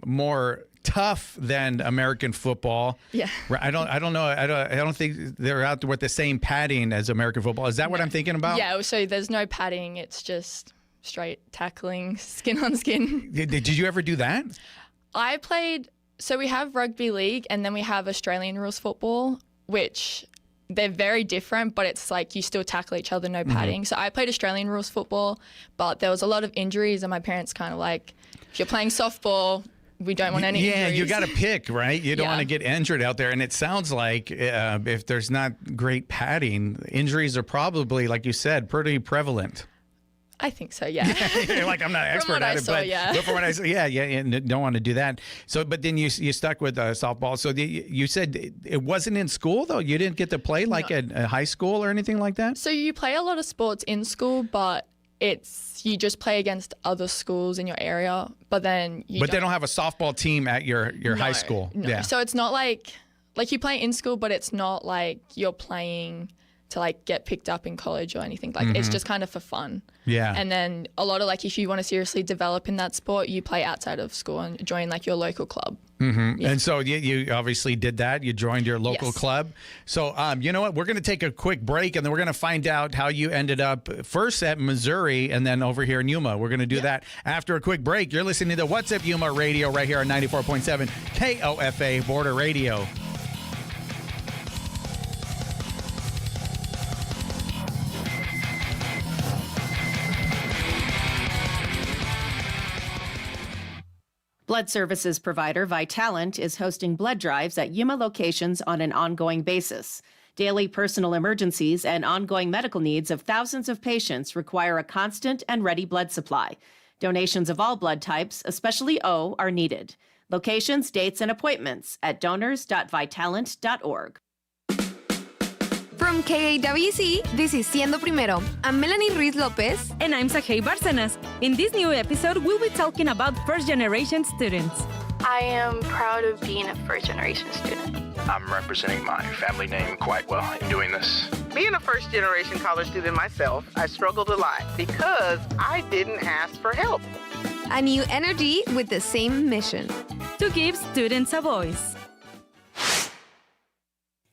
more tough than American football. Yeah. I don't know. I don't think they're out there with the same padding as American football. Is that what I'm thinking about? Yeah. So there's no padding. It's just straight tackling, skin on skin. Did you ever do that? I played. So we have rugby league, and then we have Australian rules football, which they're very different, but it's like you still tackle each other, no padding. So I played Australian rules football, but there was a lot of injuries, and my parents kind of like, if you're playing softball, we don't want any injuries. Yeah, you got to pick, right? You don't want to get injured out there. And it sounds like if there's not great padding, injuries are probably, like you said, pretty prevalent. I think so, yeah. Like I'm not an expert at it, but from what I saw, and don't want to do that. So, but then you stuck with softball. So you said it wasn't in school though. You didn't get to play like at high school or anything like that. So you play a lot of sports in school, but you just play against other schools in your area. But then they don't have a softball team at your high school. No. Yeah. So it's not like you play in school, but it's not like you're playing to like get picked up in college or anything. Like it's just kind of for fun. Yeah. And then a lot of like if you want to seriously develop in that sport, you play outside of school and join like your local club. Yeah. And so you obviously did that. You joined your local club. So you know what? We're going to take a quick break, and then we're going to find out how you ended up first at Missouri and then over here in Yuma. We're going to do that after a quick break. You're listening to What's Up Yuma Radio right here on 94.7 KOFA Border Radio. Blood services provider Vitalant is hosting blood drives at Yuma locations on an ongoing basis. Daily personal emergencies and ongoing medical needs of thousands of patients require a constant and ready blood supply. Donations of all blood types, especially O, are needed. Locations, dates, and appointments at donors.vitalant.org. From KAWC, this is Siendo Primero. I'm Melanie Ruiz Lopez. And I'm Sajay Barcenas. In this new episode, we'll be talking about first-generation students. I am proud of being a first-generation student. I'm representing my family name quite well in doing this. Being a first-generation college student myself, I struggled a lot because I didn't ask for help. A new energy with the same mission. To give students a voice.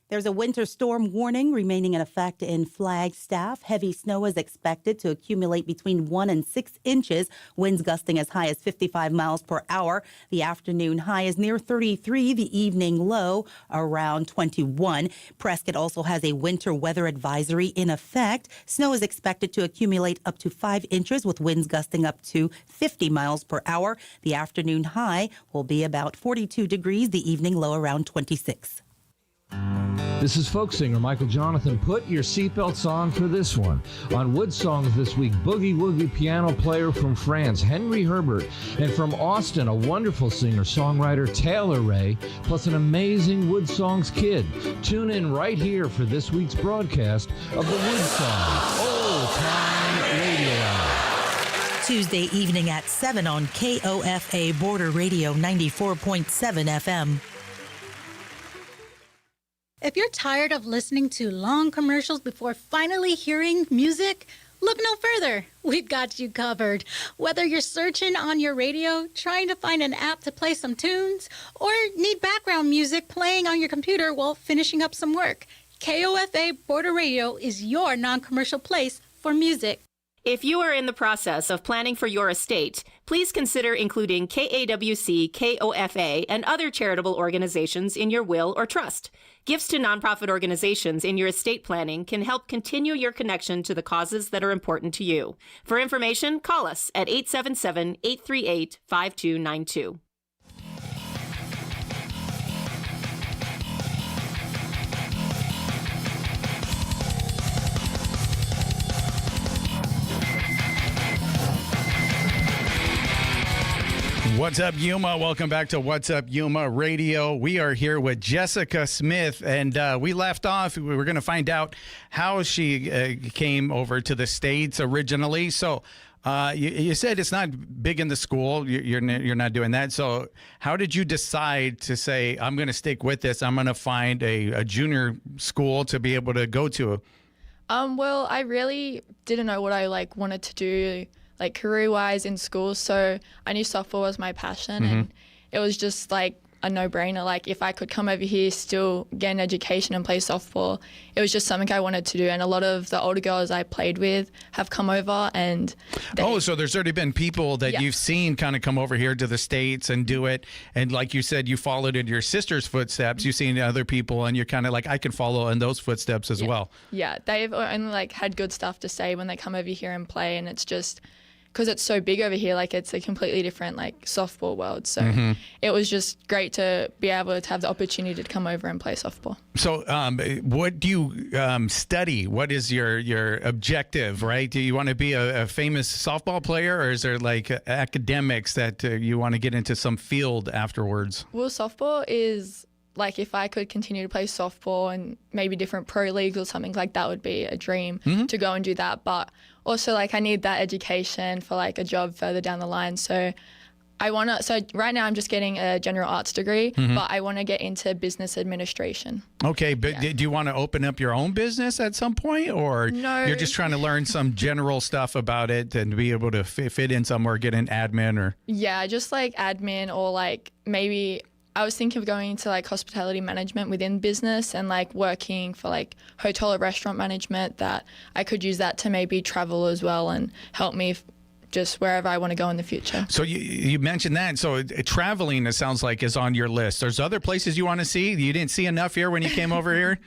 There's a winter storm warning remaining in effect in Flagstaff. Heavy snow is expected to accumulate between 1 and 6 inches, winds gusting as high as 55 miles per hour. The afternoon high is near 33, the evening low around 21. Prescott also has a winter weather advisory in effect. Snow is expected to accumulate up to 5 inches with winds gusting up to 50 miles per hour. The afternoon high will be about 42 degrees, the evening low around 26. This is folk singer Michael Jonathan. Put your seatbelts on for this one. On Wood Songs this week, boogie woogie piano player from France, Henry Herbert, and from Austin, a wonderful singer-songwriter, Taylor Ray, plus an amazing Wood Songs kid. Tune in right here for this week's broadcast of the Wood Songs Old Time Radio Hour. Tuesday evening at 7 on KOFA Border Radio 94.7 FM. If you're tired of listening to long commercials before finally hearing music, look no further. We've got you covered. Whether you're searching on your radio, trying to find an app to play some tunes, or need background music playing on your computer while finishing up some work, KOFA Border Radio is your non-commercial place for music. If you are in the process of planning for your estate, please consider including KAWC, KOFA, and other charitable organizations in your will or trust. Gifts to nonprofit organizations in your estate planning can help continue your connection to the causes that are important to you. For information, call us at 877-838-5292. What's up, Yuma? Welcome back to What's Up, Yuma Radio. We are here with Jessica Smith, and we left off. We were going to find out how she came over to the States originally. So you said it's not big in the school. You're not doing that. So how did you decide to say, I'm going to stick with this? I'm going to find a junior school to be able to go to? Well, I really didn't know what I wanted to do career-wise in school, so I knew softball was my passion, and it was just a no-brainer. If I could come over here, still get an education and play softball, it was just something I wanted to do. And a lot of the older girls I played with have come over, and so there's already been people that you've seen kind of come over here to the States and do it, and like you said, you followed in your sister's footsteps. You've seen other people, and you're kind of I can follow in those footsteps as well. Yeah, they've only had good stuff to say when they come over here and play, and it's just because it's so big over here, it's a completely different softball world. So it was just great to be able to have the opportunity to come over and play softball. So what do you study? What is your objective, right? Do you want to be a famous softball player, or is there academics that you want to get into some field afterwards? Well, softball is if I could continue to play softball and maybe different pro leagues or something that would be a dream to go and do that. But also I need that education for a job further down the line. So so right now I'm just getting a general arts degree, but I want to get into business administration. Okay, but do you want to open up your own business at some point, or no, you're just trying to learn some general stuff about it and be able to fit in somewhere, get an admin or? Yeah, just admin, or maybe I was thinking of going into hospitality management within business and working for hotel or restaurant management, that I could use that to maybe travel as well and help me just wherever I want to go in the future. So you mentioned that. So traveling, it sounds is on your list. There's other places you want to see? You didn't see enough here when you came over here?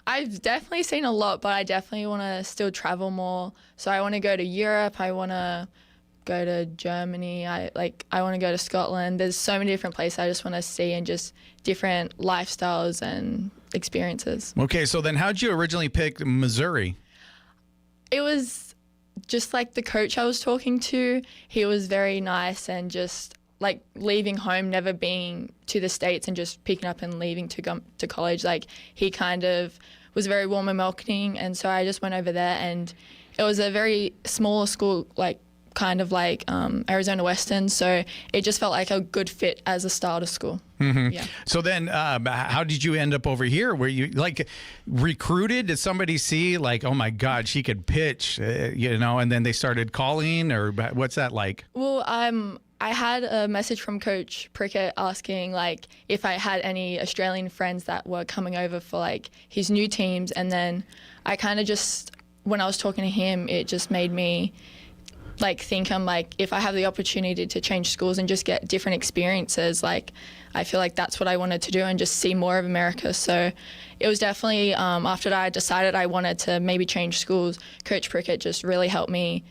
I've definitely seen a lot, but I definitely want to still travel more. So I want to go to Europe. I want to go to Germany. I want to go to Scotland. There's so many different places I just want to see, and just different lifestyles and experiences. Okay, so then how'd you originally pick Missouri? It was just the coach I was talking to. He was very nice, and just leaving home, never being to the States and just picking up and leaving to go to college. He kind of was very warm and welcoming, and so I just went over there, and it was a very smaller school, Arizona Western, so it just felt like a good fit as a starter school. Yeah. So then how did you end up over here? Were you recruited? Did somebody see oh my God, she could pitch, and then they started calling, or what's that like? Well, I had a message from Coach Prickett asking if I had any Australian friends that were coming over for his new teams, and then I kind of just, when I was talking to him, it just made me think if I have the opportunity to change schools and just get different experiences, I feel that's what I wanted to do, and just see more of America. So it was definitely after that I decided I wanted to maybe change schools. Coach Prickett just really helped me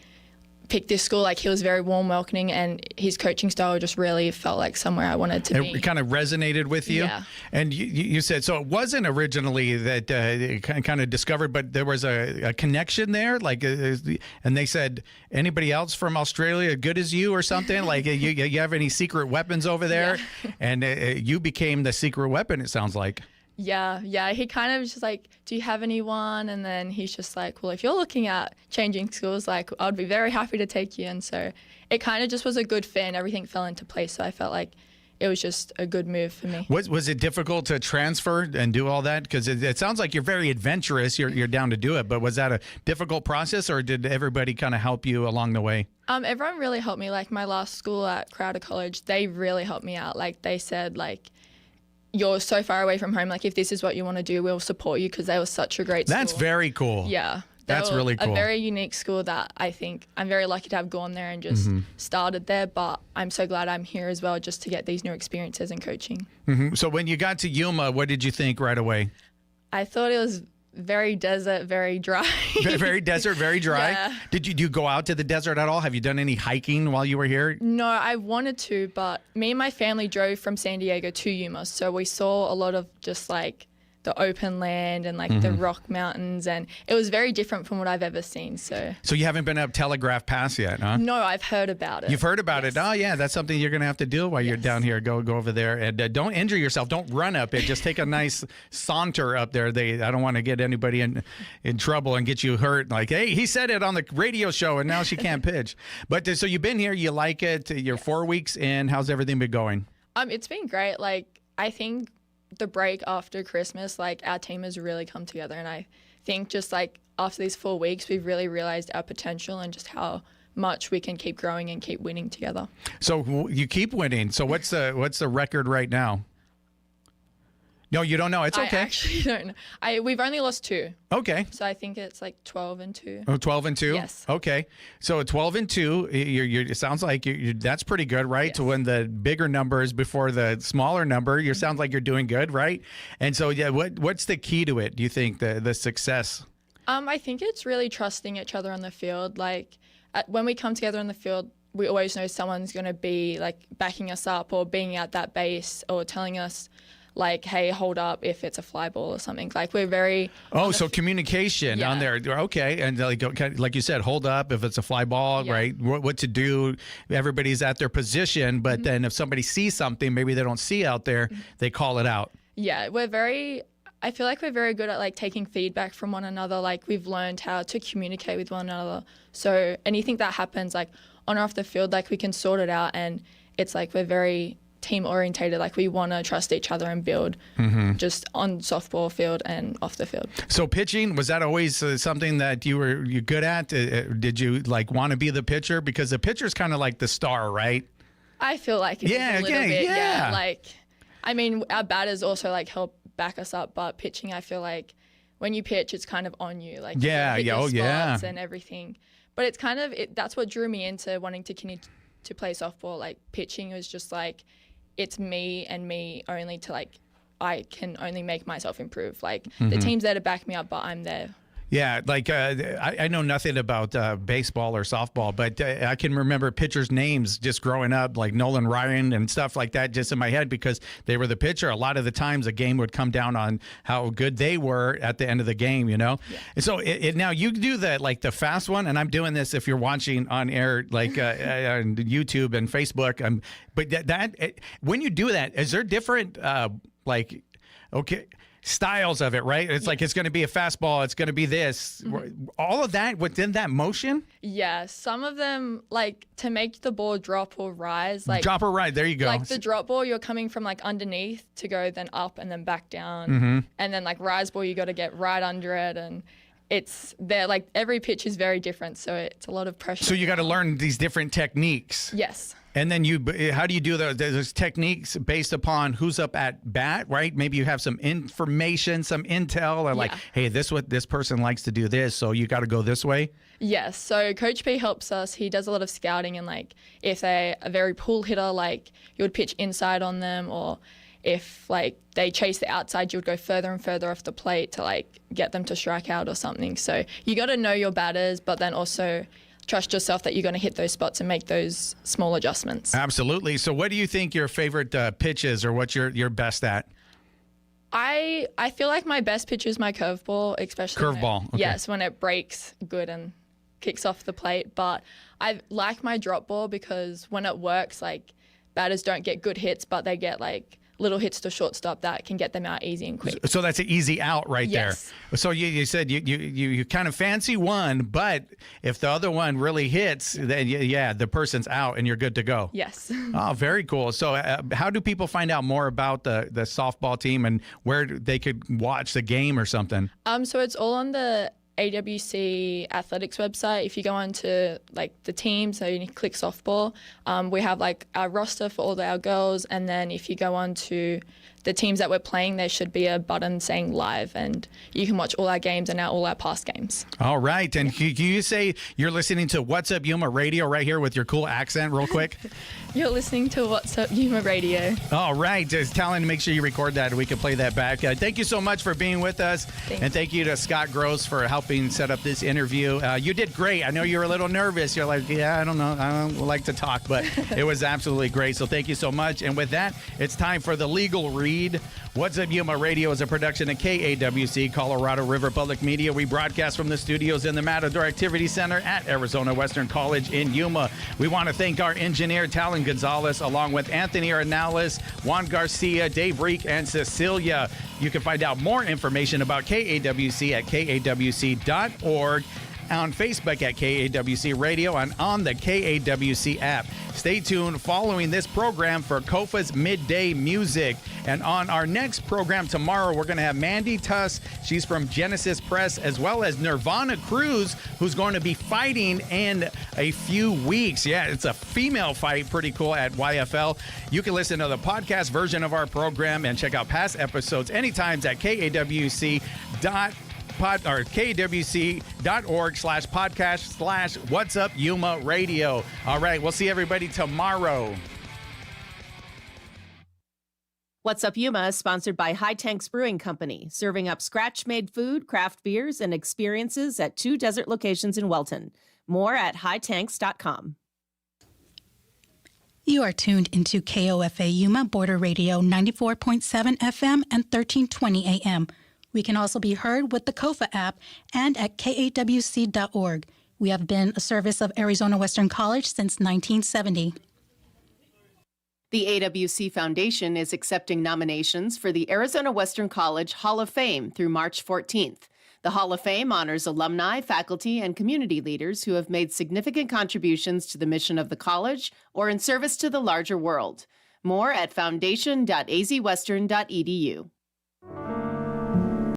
pick this school. He was very warm, welcoming, and his coaching style just really felt somewhere I wanted to be. It kind of resonated with you? Yeah. And you said, so it wasn't originally that it kind of discovered, but there was a connection there? And they said, anybody else from Australia good as you or something? you have any secret weapons over there? Yeah. And you became the secret weapon, it sounds like. Yeah. He kind of just like, do you have anyone? And then he's just like, well, if you're looking at changing schools, like I'd be very happy to take you. And so it kind of just was a good fit and everything fell into place. So I felt like it was just a good move for me. Was it difficult to transfer and do all that? Because it sounds like you're very adventurous. You're down to do it. But was that a difficult process, or did everybody kind of help you along the way? Everyone really helped me. Like my last school at Crowder College, they really helped me out. Like they said, like, you're so far away from home. Like if this is what you want to do, we'll support you, because they were such a great school. That's very cool. Yeah. That's really cool. A very unique school that I think I'm very lucky to have gone there and just started there. But I'm so glad I'm here as well, just to get these new experiences in coaching. So when you got to Yuma, what did you think right away? I thought it was very desert, very dry. Very desert, very dry. Yeah. Did you go out to the desert at all? Have you done any hiking while you were here? No, I wanted to, but me and my family drove from San Diego to Yuma. So we saw a lot of just like the open land and like the rock mountains, and it was very different from what I've ever seen. So you haven't been up Telegraph Pass yet, huh? No, I've heard about it. You've heard about it? Oh, yeah, that's something you're going to have to do while you're down here. Go over there, and don't injure yourself. Don't run up it. Just take a nice saunter up there. I don't want to get anybody in trouble and get you hurt. Like, hey, he said it on the radio show, and now she can't pitch. But so you've been here. You like it. You're 4 weeks in. How's everything been going? It's been great. Like, I think the break after Christmas, like our team has really come together, and I think just like after these 4 weeks, we've really realized our potential and just how much we can keep growing and keep winning together. So you keep winning. So what's the record right now? No, you don't know. It's okay. I actually don't know. We've only lost 2. Okay. So I think it's like 12-2. Oh, 12-2? Yes. Okay. So 12-2, it sounds like that's pretty good, right? Yes. To win the bigger numbers before the smaller number, you sounds like you're doing good, right? And so, yeah, what's the key to it, do you think, the success? I think it's really trusting each other on the field. Like when we come together on the field, we always know someone's going to be like backing us up or being at that base or telling us, like, hey, hold up if it's a fly ball or something. Like, we're very... Oh, so communication on there. Okay. And like you said, hold up if it's a fly ball, right? What to do. Everybody's at their position, but then if somebody sees something maybe they don't see out there, they call it out. Yeah, I feel like we're very good at, like, taking feedback from one another. Like, we've learned how to communicate with one another. So anything that happens, like, on or off the field, like, we can sort it out. And it's like we're very team orientated. Like, we want to trust each other and build just on softball field and off the field. So pitching, was that always something that you're good at? Did you like want to be the pitcher? Because the pitcher's kind of like the star, right? I feel like it is a little bit. Yeah. Like, I mean, our batters also like help back us up, but pitching, I feel like when you pitch, it's kind of on you. Like, you hit your spots and everything. But it's kind of that's what drew me into wanting to continue to play softball. Like, pitching was just like, it's me and me only to, like, I can only make myself improve. Like, the team's there to back me up, but I'm there. Yeah, like I know nothing about baseball or softball, but I can remember pitchers' names just growing up, like Nolan Ryan and stuff like that, just in my head because they were the pitcher. A lot of the times, a game would come down on how good they were at the end of the game, you know. Yeah. And so now you do that, like the fast one, and I'm doing this if you're watching on air, like on YouTube and Facebook. But when you do that, is there different styles of it, right? It's like it's going to be a fastball, it's going to be this. All of that within that motion? Yeah, some of them, like, to make the ball drop or rise. Like, drop or rise, there you go. Like the drop ball, you're coming from like underneath to go then up and then back down. And then like rise ball, you got to get right under it, and it's there. Like, every pitch is very different, so it's a lot of pressure. So you got to learn these different techniques. Yes. And then how do you do those? There's techniques based upon who's up at bat, right? Maybe you have some information, some intel, or like, hey, what this person likes to do this, so you got to go this way. Yes. So Coach P helps us. He does a lot of scouting, and like if they're a very pull hitter, like you would pitch inside on them, or if like they chase the outside, you would go further and further off the plate to like get them to strike out or something. So you got to know your batters, but then also trust yourself that you're going to hit those spots and make those small adjustments. Absolutely. So what do you think your favorite pitch is, or what you're best at? I feel like my best pitch is my curveball, especially curveball. Okay. Yes, when it breaks good and kicks off the plate. But I like my drop ball because when it works, like, batters don't get good hits, but they get like little hits to shortstop that can get them out easy and quick. So that's an easy out right Yes. there. So you said you kind of fancy one, but if the other one really hits, then the person's out and you're good to go. Yes. Oh, very cool. So how do people find out more about the softball team and where they could watch the game or something? So it's all on the AWC athletics website. If you go on to like the team, so you click softball, we have like our roster for all our girls, and then if you go on to the teams that we're playing, there should be a button saying live, and you can watch all our games and all our past games. All right. And can you say you're listening to What's Up Yuma Radio right here with your cool accent real quick? You're listening to What's Up Yuma Radio. All right. Just telling to make sure you record that and we can play that back. Thank you so much for being with us. And thank you to Scott Gross for helping set up this interview. You did great. I know you were a little nervous. You're like, I don't know. I don't like to talk, but it was absolutely great. So thank you so much. And with that, it's time for the legal read. What's Up Yuma Radio is a production of KAWC, Colorado River Public Media. We broadcast from the studios in the Matador Activity Center at Arizona Western College in Yuma. We want to thank our engineer, Talon Gonzalez, along with Anthony Arnales, Juan Garcia, Dave Reek, and Cecilia. You can find out more information about KAWC at kawc.org. on Facebook at KAWC Radio and on the KAWC app. Stay tuned following this program for KOFA's Midday Music. And on our next program tomorrow, we're going to have Mandy Tuss. She's from Genesis Press, as well as Nirvana Cruz, who's going to be fighting in a few weeks. Yeah, it's a female fight. Pretty cool at YFL. You can listen to the podcast version of our program and check out past episodes anytime at KAWC.org/podcast/What's Up Yuma Radio. All right, we'll see everybody tomorrow. What's Up Yuma is sponsored by High Tanks Brewing Company, serving up scratch-made food, craft beers, and experiences at 2 desert locations in Welton. More at hightanks.com. You are tuned into KOFA Yuma Border Radio 94.7 FM and 1320 AM. We can also be heard with the KOFA app and at kawc.org. We have been a service of Arizona Western College since 1970. The AWC Foundation is accepting nominations for the Arizona Western College Hall of Fame through March 14th. The Hall of Fame honors alumni, faculty, and community leaders who have made significant contributions to the mission of the college or in service to the larger world. More at foundation.azwestern.edu.